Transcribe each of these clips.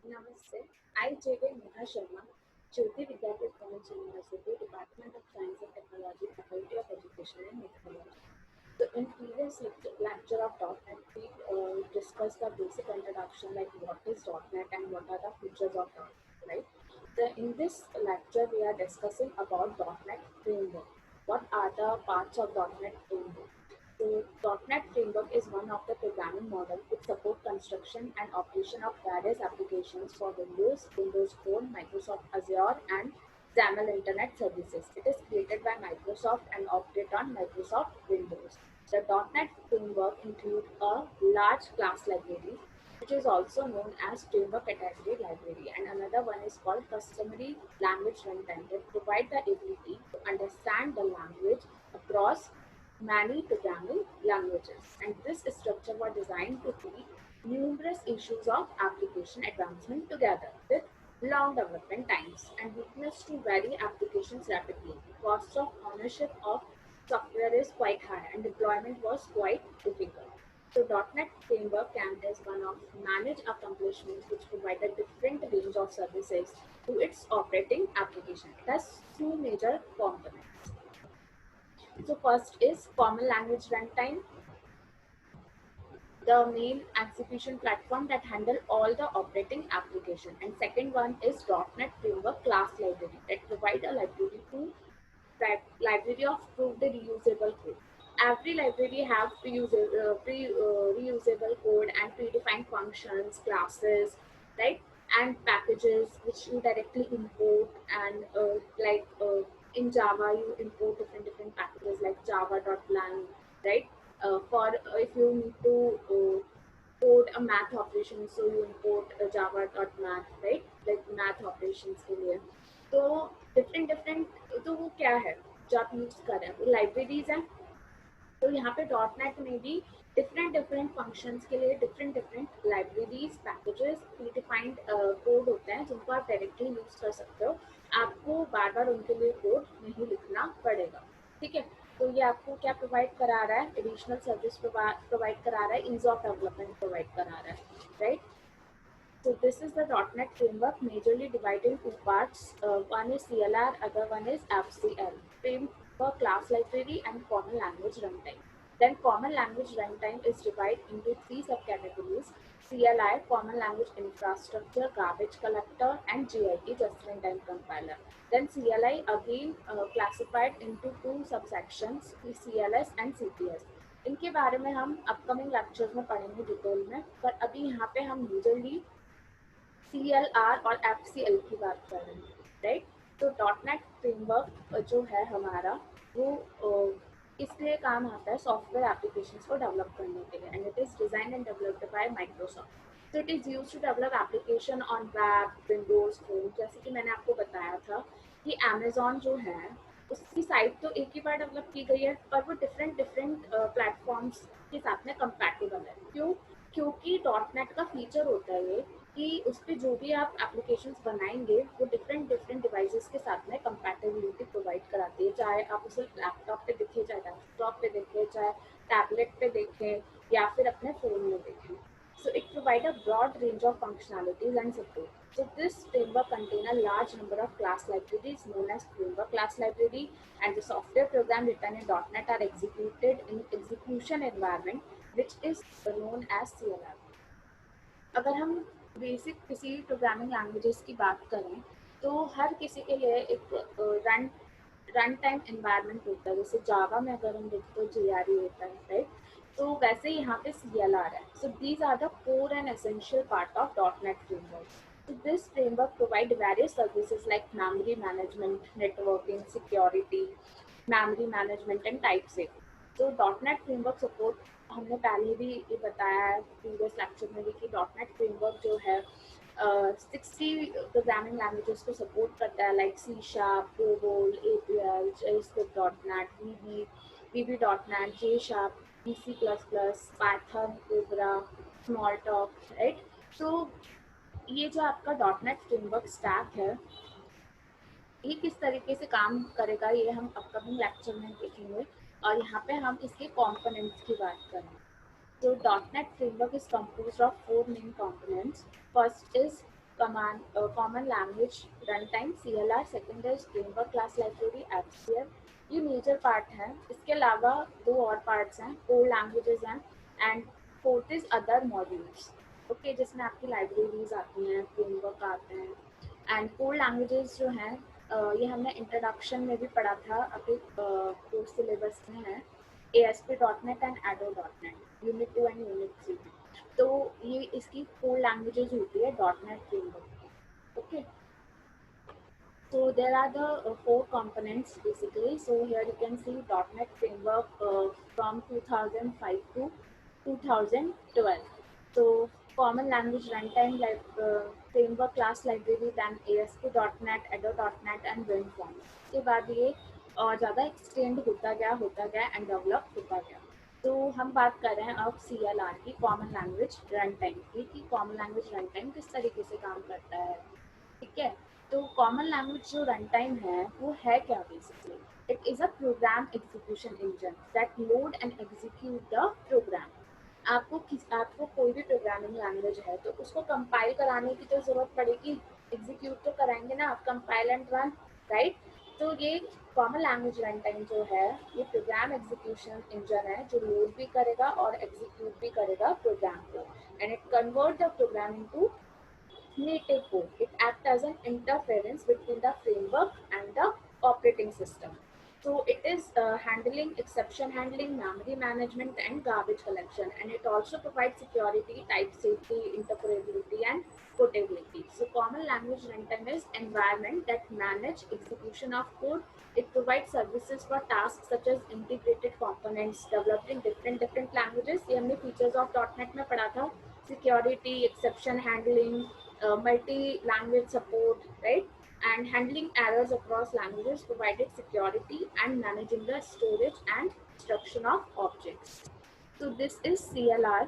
Namaste. I, J.V. Neha Sharma, Jyoti Vidyapeeth College University, Department of Science and Technology, Faculty of Education and Methodology. So, in previous lecture of .NET, we discussed the basic introduction like what is .NET and what are the features of .NET, right? In this lecture, we are discussing about .NET Framework. What are the parts of .NET Framework? So .NET Framework is one of the programming models which support construction and operation of various applications for Windows, Windows Phone, Microsoft Azure, and XAML Internet Services. It is created by Microsoft and operates on Microsoft Windows. The .NET Framework includes a large class library, which is also known as Framework Category Library, and another one is called Customary Language Runtime. They provide the ability to understand the language across many programming languages, and this structure was designed to treat numerous issues of application advancement together with long development times and weakness to vary applications rapidly. Cost of ownership of software is quite high and deployment was quite difficult. So .NET Framework can is one of managed accomplishments which provide a different range of services to its operating application. It has two major components. So first is Common Language Runtime, the main execution platform that handle all the operating application. And second one is .NET Framework Class Library that provide a library to library of proved reusable code. Every library have reusable code and predefined functions, classes, right? And packages which you directly import and in Java you import different packages like java.lang, right? For if you need to code a math operation, so you import java.math, right? Like math operations के लिए. तो different तो वो क्या है जो आप use कर रहे हैं वो लाइब्रेरीज हैं. तो यहाँ पे डॉट नेट में भी डिफरेंट फंक्शंस के लिए different libraries packages predefined code होते हैं जिनको आप डायरेक्टली यूज कर सकते हो. आपको बार बार उनके लिए कोड नहीं लिखना पड़ेगा. ठीक है. तो ये आपको क्या प्रोवाइड करा रहा है, एडिशनल सर्विस प्रोवाइड करा रहा है, ईज ऑफ डेवलपमेंट प्रोवाइड करा रहा है, right. So this is the .NET framework majorly divided into two parts. One is CLR, other one is FCL. Framework class library and common language runtime. Then common language runtime is divided into three subcategories: CLI, common language infrastructure, garbage collector, and JIT, just-in-time compiler. Then CLI again classified into two subsections: CLS and CPS. इनके बारे में हम upcoming lectures में पढ़ेंगे detail में, पर अभी यहाँ पे हम यूजली CLR और FCL की बात कर रहे हैं, राइट. तो .NET फ्रेमवर्क जो है हमारा वो इसलिए काम आता है सॉफ्टवेयर एप्लीकेशंस को डेवलप करने के लिए, and it is design and developed by Microsoft. So it is used to develop application on web, Windows Phone. जैसे कि मैंने आपको बताया था कि Amazon जो है उसकी साइट तो एक ही बार डेवलप की गई है, पर वो डिफरेंट प्लेटफॉर्म्स के साथ में कंपैटिबल है. क्यों? क्योंकि .NET का फीचर होता है ये कि उस पर जो भी आप एप्लीकेशंस बनाएंगे वो डिफरेंट डिवाइसेस के साथ में कंपैटिबिलिटी प्रोवाइड कराती है. चाहे आप उसे लैपटॉप पे देखें, चाहे डेस्कटॉप पे देखें, चाहे टैबलेट पे देखें या फिर अपने फ़ोन में देखें. So it provides a broad range of functionalities and support. So this framework contains a large number of class libraries known as framework class library, and the software program written in .NET are executed in execution environment which is known as CLR. अगर हम basic किसी programming languages की बात करें तो हर किसी के लिए एक रन टाइम एनवायरनमेंट होता है. जैसे जावा में अगर हम देखते तो JRE होता है, राइट. तो वैसे ही यहाँ पे CLR है. So these are the core and essential part of .NET framework. So this framework provide various services like memory management, networking, security, memory management and type safety. तो .NET फ्रेमवर्क सपोर्ट हमने पहले भी ये बताया है previous lecture में भी कि .NET फ्रेमवर्क जो है 60 प्रोग्रामिंग लैंग्वेजेस को सपोर्ट करता है, like C#, COBOL, APL, JavaScript.NET, VB.NET, J#, C++, Python, Cobra, Smalltalk, right. तो ये जो आपका .NET फ्रेमवर्क स्टैक है ये किस तरीके से काम करेगा ये हम अपकमिंग लेक्चर में देखेंगे. और यहाँ पे हम इसके कंपोनेंट्स की बात करें. So .NET framework is composed of four main components. First is common language run time CLR, second है फ्रेमवर्क क्लास लाइब्रेरी FCL। ये मेजर पार्ट है। इसके अलावा दो और पार्ट्स हैं, कोर लैंग्वेजेस हैं and fourth is other modules. Okay, जिसमें आपकी लाइब्रेरीज आती हैं, फ्रेमवर्क आते हैं एंड कोर लैंग्वेजेस जो हैं ये हमने इंट्रोडक्शन में भी पढ़ा था, अभी कोर्स सिलेबस में है ASP.NET and ADO.NET unit 2 and unit 3 में। तो ये इसकी कोर लैंग्वेजेस होती है .NET फ्रेमवर्क की। Okay, so there are the four components basically. So here you can see .NET framework from 2005 to 2012. So common language runtime like framework class library, then ASP.NET, ADO.NET and WinForms. उसके बाद ये और ज़्यादा extend होता गया and develop होता गया। तो हम बात कर रहे हैं अब CLR की, कॉमन लैंग्वेज रन टाइम की, कि कॉमन लैंग्वेज रन टाइम किस तरीके से काम करता है। ठीक है, तो कॉमन लैंग्वेज जो रन टाइम है वो है क्या बेसिकली? It is a program execution engine that load and execute the program. आपको कोई भी प्रोग्रामिंग लैंग्वेज है तो उसको कंपाइल कराने की तो ज़रूरत पड़ेगी, एग्जीक्यूट तो कराएंगे ना आप, कंपाइल एंड रन, राइट। तो ये कॉमन लैंग्वेज रन टाइम जो है ये प्रोग्राम एग्जीक्यूशन इंजन है जो लोड भी करेगा और एग्जीक्यूट भी करेगा प्रोग्राम को, and it convert the programme into native code. It acts as an interference between the framework and the operating system. So it is handling exception handling, memory management, and garbage collection. And it also provides security, type safety, interoperability, and portability. So common language runtime is environment that manage execution of code. It provides services for tasks such as integrated components developed in different languages. ये हमने features of .NET में पढ़ा था, security, exception handling, multi-language support, right? And handling errors across languages, provided security and managing the storage and instruction of objects. So this is CLR,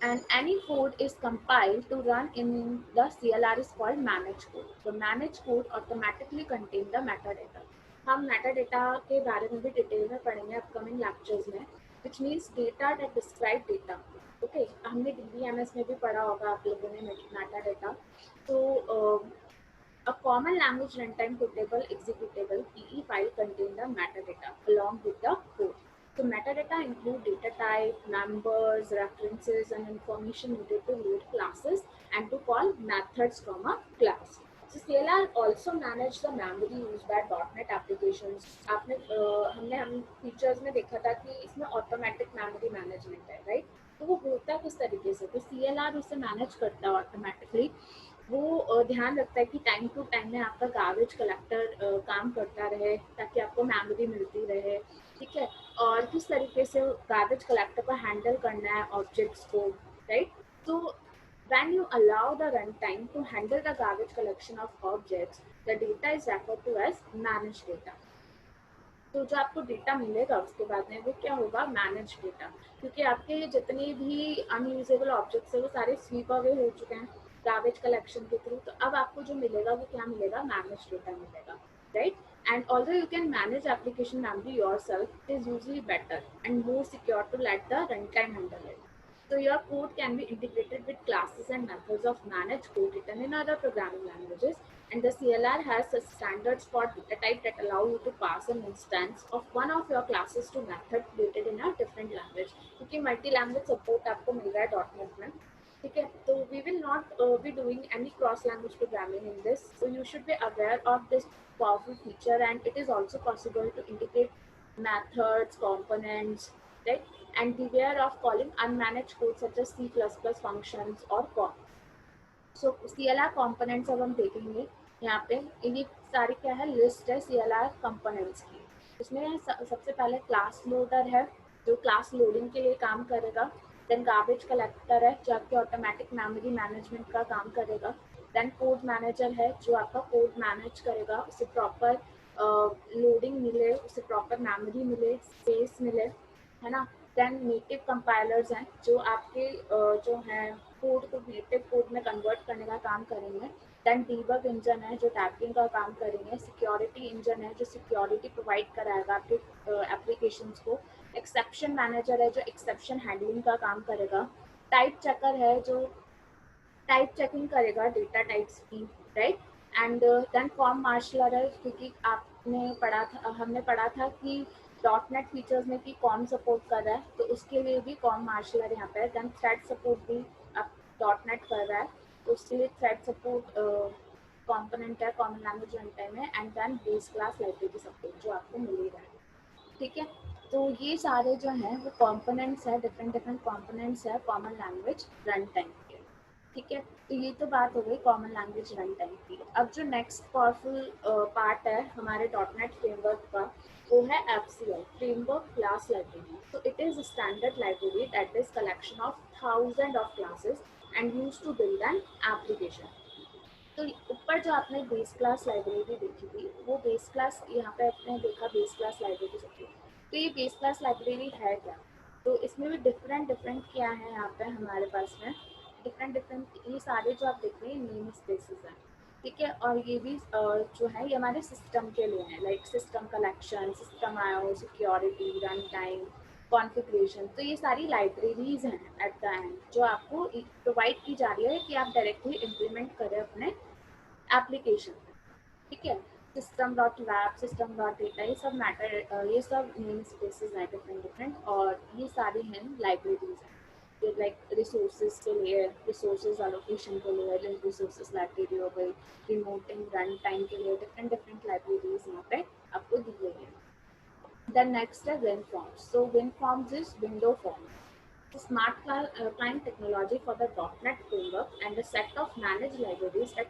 and any code is compiled to run in the CLR is called managed code. The managed code automatically contain the metadata. हम metadata के बारे में भी detail में पढ़ेंगे upcoming lectures में, which means data that describe data. Okay, हमने DBMS में भी पढ़ा होगा आप लोगों ने metadata. तो a common language runtime quotable executable PE file contain the metadata along with the code. So metadata include data type, numbers, references, and information needed to load classes and to call methods from a class. So CLR also manage the memory used by .NET applications. आपने हमने हम features में देखा था कि इसमें automatic memory management है, right? तो वो होता किस तरीके से? तो CLR उसे मैनेज करता है ऑटोमेटिकली। वो ध्यान रखता है कि टाइम टू टाइम में आपका गार्बेज कलेक्टर काम करता रहे ताकि आपको मेमोरी मिलती रहे, ठीक है। और किस तरीके से गार्बेज कलेक्टर को हैंडल करना है ऑब्जेक्ट्स को, राइट। तो when you allow the runtime to handle the garbage collection of objects, the data is referred to as managed data. तो जो आपको डेटा मिलेगा उसके बाद में वो क्या होगा? मैनेज डेटा, क्योंकि आपके जितने भी अनयूजेबल ऑब्जेक्ट्स है वो सारे स्वीप अवे हो चुके हैं गार्बेज कलेक्शन के थ्रू। तो अब आपको जो मिलेगा वो क्या मिलेगा? मैनेज डेटा मिलेगा, right. And although you can manage application memory yourself, it is usually better and more secure to let the runtime handle it. So your code can be integrated with classes and methods of managed code written in other programming languages. And the CLR has a standards for data type that allow you to pass an instance of one of your classes to method created in a different language. क्योंकि multi language support आपको मिल रहा है .NET में, ठीक है। तो we will not be doing any cross language programming in this, so you should be aware of this powerful feature, and it is also possible to integrate methods, components, right? And beware of calling unmanaged code such as C++ functions or COM. So CLR components अब हम देखेंगे यहाँ पे। ये सारी क्या है? List है CLR कंपोनेंट्स की। इसमें सबसे पहले क्लास लोडर है जो क्लास लोडिंग के लिए काम करेगा। देन गार्बेज कलेक्टर है जो आपके ऑटोमेटिक मेमोरी मैनेजमेंट का काम करेगा। देन कोड मैनेजर है जो आपका कोड मैनेज करेगा, उसे प्रॉपर लोडिंग मिले, उसे प्रॉपर मेमोरी मिले, स्पेस मिले, है ना। देन नेटिव कंपाइलर्स हैं जो आपके जो हैं कोड को नेटिव कोड में कन्वर्ट करने का काम करेंगे। देन डीबग इंजन है जो टैपिंग का काम करेंगे। सिक्योरिटी इंजन है जो सिक्योरिटी प्रोवाइड कराएगा आपके एप्लीकेशंस को। एक्सेप्शन मैनेजर है जो एक्सेप्शन हैंडलिंग का काम करेगा। टाइप चेकर है जो टाइप चेकिंग करेगा डेटा टाइप्स की, राइट। एंड देन फॉर्म मार्शलर, क्योंकि आपने पढ़ा था, हमने पढ़ा था कि डॉट नेट फीचर्स में कि कॉम सपोर्ट कर रहा है, तो उसके लिए भी कॉम मार्शलर यहाँ पे है। देन थ्रेड सपोर्ट भी आप डॉट नेट कर रहा है, तो उसके लिए थ्रेड सपोर्ट कॉम्पोनेंट है कॉमन लैंग्वेज रन टाइम में। And then base class library support जो आपको मिल ही रहा है, ठीक है। तो ये सारे जो हैं वो कंपोनेंट्स है, डिफरेंट डिफरेंट कंपोनेंट्स है कॉमन लैंग्वेज रन टाइम के, ठीक है। तो ये तो बात हो गई कॉमन लैंग्वेज रन टाइम की। अब जो नेक्स्ट पावरफुल पार्ट है हमारे डॉट नेट फ्रेमवर्क का, वो है एफसीएल, फ्रेमवर्क क्लास लाइब्रेरी। तो it is standard library that is collection of thousand of classes and use to build an application. तो ऊपर जो आपने बेस क्लास लाइब्रेरी देखी थी, वो बेस क्लास, यहाँ पे आपने देखा बेस क्लास लाइब्रेरी सबकी। तो ये बेस क्लास लाइब्रेरी है क्या? तो इसमें भी डिफरेंट डिफरेंट क्या है यहाँ पे हमारे पास में, डिफरेंट डिफरेंट ये सारे जो आप देख रहे हैं नेम स्पेसेस हैं, ठीक है। और ये भी जो है ये हमारे सिस्टम के लिए है, लाइक सिस्टम कलेक्शन, सिस्टम आयो, सिक्योरिटी, रन टाइम, कॉन्फ़िगरेशन। तो ये सारी लाइब्रेरीज हैं एट द एंड जो आपको प्रोवाइड की जा रही है कि आप डायरेक्टली इम्प्लीमेंट करें अपने एप्लीकेशन, ठीक है। System dot lab, system dot data, ये सब मैटर, ये सब नेम स्पेसेस हैं डिफरेंट डिफरेंट, और ये सारी हैं लाइब्रेरीज हैं। ये लाइक रिसोर्सेज के लिए, रिसोर्सेज एलोकेशन के लिए रिसोर्सेज लाइब्रेरी हो गई, रिमोटिंग रन टाइम के लिए डिफरेंट डिफरेंट लाइब्रेरीज यहाँ पे आपको दी गई है। Then next is WinForms. So WinForms is window forms. It's a smart client technology for the .NET framework and a set of managed libraries that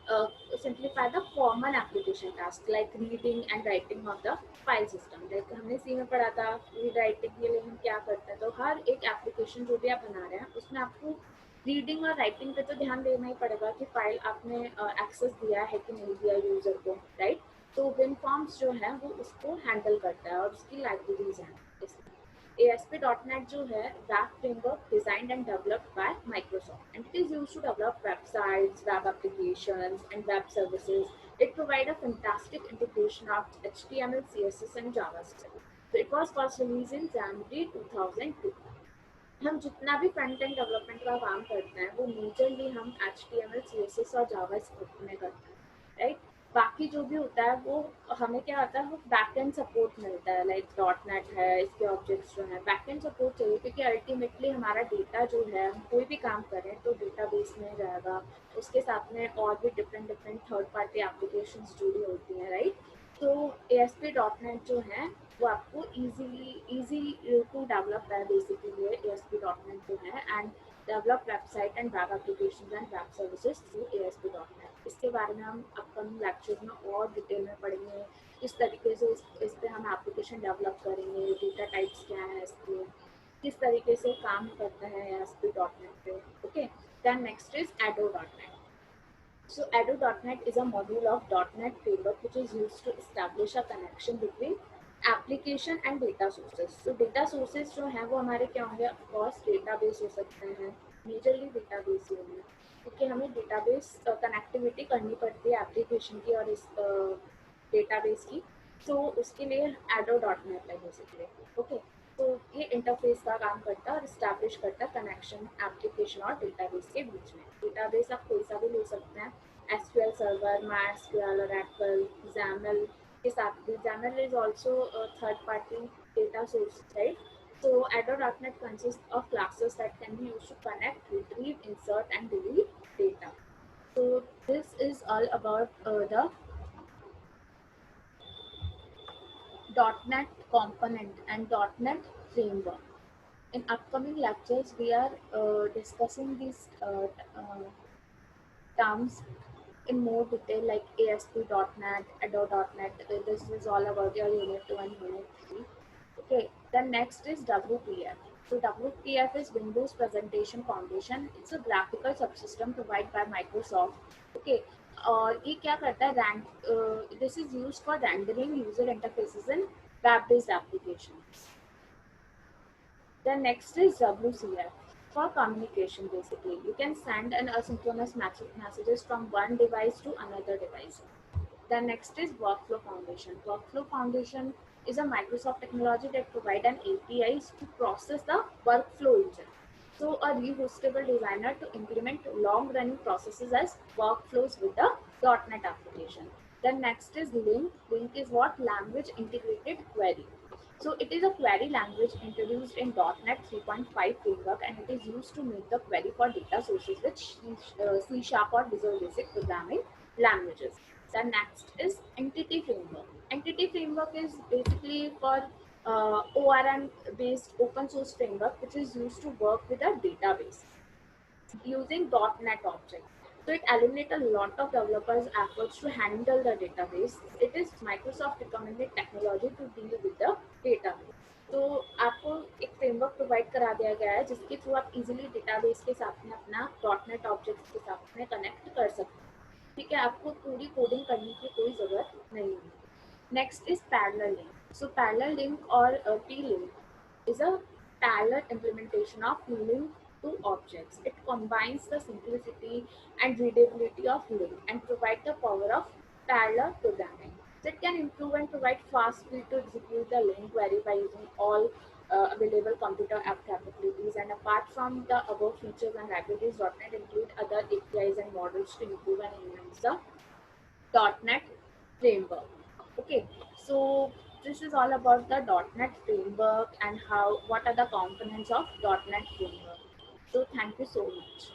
uh, simplify the common application tasks like reading and writing of the file system. Like हमने सी में पढ़ा था read writing के लिए हम क्या करते हैं, तो हर एक एप्लीकेशन जो भी आप बना रहे हैं उसमें आपको रीडिंग और राइटिंग पे तो ध्यान देना ही पड़ेगा कि फाइल आपने एक्सेस दिया है कि नहीं दिया यूजर को, राइट। तो विनफॉर्म्स जो है वो उसको हैंडल करता है और उसकी लाइब्रेरीज हैं इसमें। ASP.NET जो है web framework designed and developed by Microsoft and it is used to develop websites, web applications and web services. It provide a fantastic integration of HTML, CSS and JavaScript. So it was first released in January 2002. हम जितना भी front end development का काम करते हैं वो majorly हम HTML, CSS और जावास्क्रिप्ट में करते हैं, राइट। बाकी जो भी होता है वो हमें क्या आता है, वो बैक एंड सपोर्ट मिलता है, लाइक डॉट नेट है, इसके ऑब्जेक्ट्स जो है बैक एंड सपोर्ट चाहिए, क्योंकि अल्टीमेटली हमारा डेटा जो है हम कोई भी काम करें तो डेटा बेस में जाएगा, उसके साथ में और भी different different third party application जुड़ी होती हैं, राइट। तो ASP.NET जो है वो आपको इजी टू डेवलप है बेसिकली ASP.NET जो है, and develop website and web application and web services through ASP.NET। इसके बारे में हम अपकमिंग लेक्चर में और डिटेल में पढ़ेंगे, किस तरीके से इस पे हम एप्लीकेशन डेवलप करेंगे, डेटा टाइप्स क्या है इसके, किस तरीके से काम करता है ASP.NET पे, okay. Then next is Ado.NET. So Ado.NET is a module of .NET framework which is used to establish a connection between application and data sources. So data sources जो हैं वो हमारे क्या होंगे, of course database हो सकते हैं, majorly database ही होंगे, क्योंकि हमें database connectivity करनी पड़ती है application की और इस database की। तो उसके लिए Ado.NET है basically, okay। तो ये इंटरफेस का काम करता है और इस्टेब्लिश करता है कनेक्शन एप्लीकेशन और डेटाबेस के बीच में। डेटाबेस आप कोई सा भी ले सकते हैं, SQL server, MySQL, Oracle, XAML के साथ भी। XAML is also a third party data source, right? So Ado.NET consists of classes that can be used to connect, retrieve, insert and delete data. So this is all about the .NET component and .NET framework. In upcoming lectures, we are discussing these terms in more detail, like ASP.NET, Ado.NET. This is all about your Unit 2 and Unit 3. Okay, then next is WPF. So WPF is Windows Presentation Foundation. It's a graphical subsystem provided by Microsoft. Okay, और ये क्या करता है, this is used for rendering user interfaces in web-based applications. The next is WCF for communication. Basically, you can send an asynchronous messages from one device to another device. The next is Workflow Foundation. Workflow Foundation is a Microsoft technology that provides an APIs to process the workflow engine. So a rehostable designer to implement long-running processes as workflows with the .NET application. Then next is Link. Link is what? Language integrated query. So it is a query language introduced in .NET 3.5 framework, and it is used to make the query for data sources with C Sharp or Visual Basic programming languages. The next is Entity Framework. Entity Framework is basically for ORM based open source framework which is used to work with a database using .NET object. So it eliminates a lot of developers' efforts to handle the database. It is Microsoft recommended technology to deal with the database. तो आपको एक framework provide करा दिया गया है जिसके through आप easily database के साथ में अपना .NET ऑब्जेक्ट्स के साथ में कनेक्ट कर सकते हैं. ठीक है, आपको पूरी कोडिंग करने की कोई ज़रूरत नहीं है. Next is parallel link. So parallel link or P-link is a parallel implementation of link to objects. It combines the simplicity and readability of link and provide the power of parallel programming. So it can improve and provide fast speed to execute the link query by using all available computer app capabilities. And apart from the above features and libraries, .NET include other APIs and models to improve and enhance the .NET framework. Okay, so this is all about the .NET framework and how what are the components of .NET framework. So thank you so much.